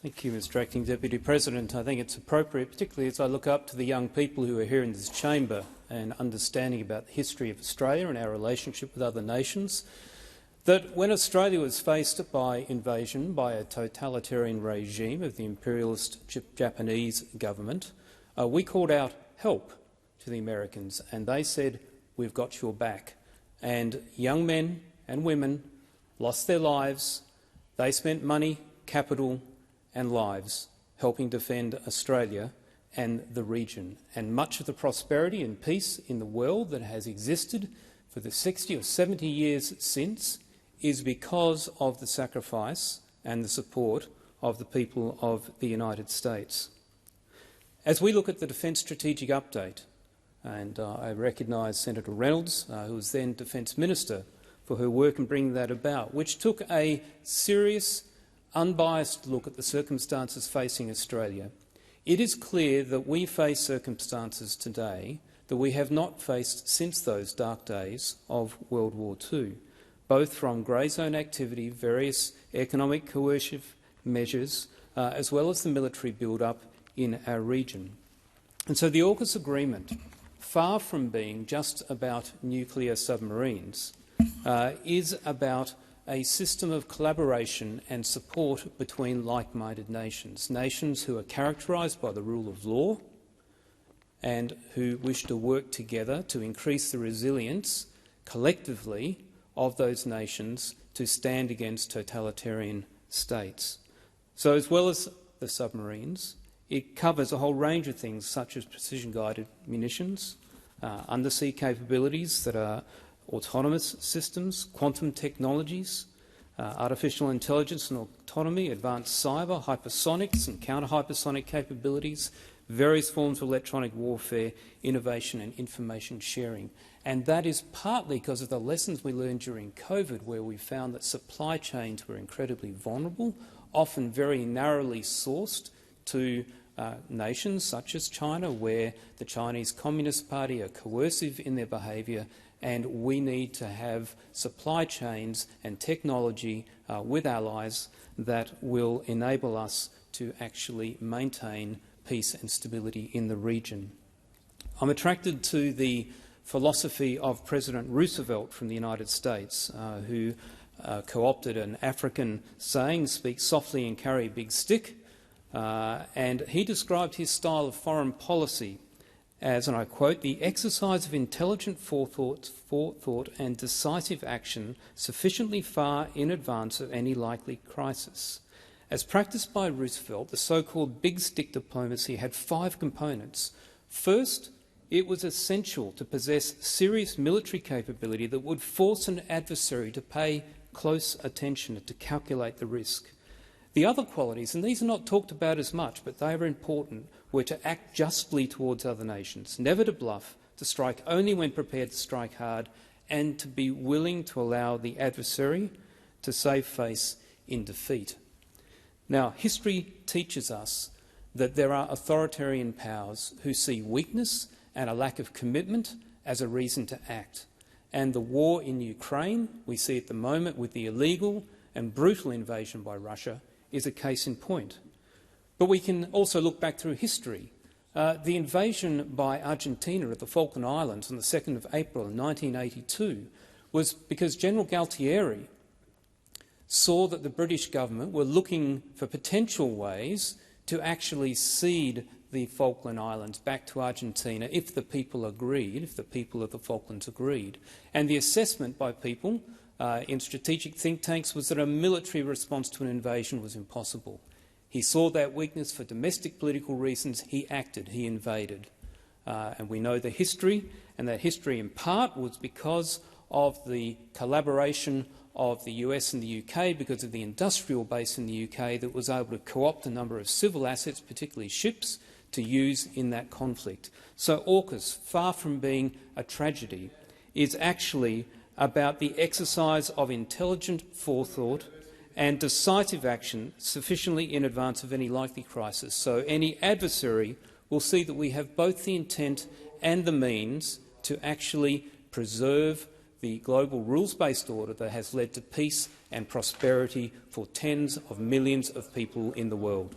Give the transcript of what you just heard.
Thank you, Mr Acting Deputy President. I think it's appropriate, particularly as I look up to the young people who are here in this chamber and understanding about the history of Australia and our relationship with other nations, that when Australia was faced by invasion by a totalitarian regime of the imperialist Japanese government, we called out help to the Americans, and they said, "We've got your back." And young men and women lost their lives. They spent money, capital and lives helping defend Australia and the region. And much of the prosperity and peace in the world that has existed for the 60 or 70 years since is because of the sacrifice and the support of the people of the United States. As we look at the Defence Strategic Update, and I recognise Senator Reynolds, who was then Defence Minister, for her work in bringing that about, which took a serious, unbiased look at the circumstances facing Australia. It is clear that we face circumstances today that we have not faced since those dark days of World War II, both from grey zone activity, various economic coercive measures, as well as the military build-up in our region. And so the AUKUS agreement, far from being just about nuclear submarines, is about a system of collaboration and support between like-minded nations, nations who are characterised by the rule of law and who wish to work together to increase the resilience collectively of those nations to stand against totalitarian states. So as well as the submarines, it covers a whole range of things such as precision-guided munitions, undersea capabilities that are autonomous systems, quantum technologies, artificial intelligence and autonomy, advanced cyber, hypersonics and counter-hypersonic capabilities, various forms of electronic warfare, innovation and information sharing. And that is partly because of the lessons we learned during COVID, where we found that supply chains were incredibly vulnerable, often very narrowly sourced to nations such as China, where the Chinese Communist Party are coercive in their behaviour, and we need to have supply chains and technology with allies that will enable us to actually maintain peace and stability in the region. I'm attracted to the philosophy of President Roosevelt from the United States, who co-opted an African saying, "Speak softly and carry a big stick," and he described his style of foreign policy as, and I quote, "the exercise of intelligent forethought and decisive action sufficiently far in advance of any likely crisis." As practised by Roosevelt, the so-called big stick diplomacy had 5 components. First, it was essential to possess serious military capability that would force an adversary to pay close attention and to calculate the risk. The other qualities, and these are not talked about as much, but they are important, were to act justly towards other nations, never to bluff, to strike only when prepared to strike hard, and to be willing to allow the adversary to save face in defeat. Now, history teaches us that there are authoritarian powers who see weakness and a lack of commitment as a reason to act. And the war in Ukraine, we see at the moment with the illegal and brutal invasion by Russia, is a case in point. But we can also look back through history. The invasion by Argentina of the Falkland Islands on the 2nd of April 1982 was because General Galtieri saw that the British government were looking for potential ways to actually cede the Falkland Islands back to Argentina if the people agreed, if the people of the Falklands agreed. And the assessment by people in strategic think tanks was that a military response to an invasion was impossible. He saw that weakness for domestic political reasons. He acted, he invaded. And we know the history, and that history in part was because of the collaboration of the US and the UK, because of the industrial base in the UK that was able to co-opt a number of civil assets, particularly ships, to use in that conflict. So AUKUS, far from being a tragedy, is actually about the exercise of intelligent forethought and decisive action sufficiently in advance of any likely crisis. So any adversary will see that we have both the intent and the means to actually preserve the global rules-based order that has led to peace and prosperity for tens of millions of people in the world.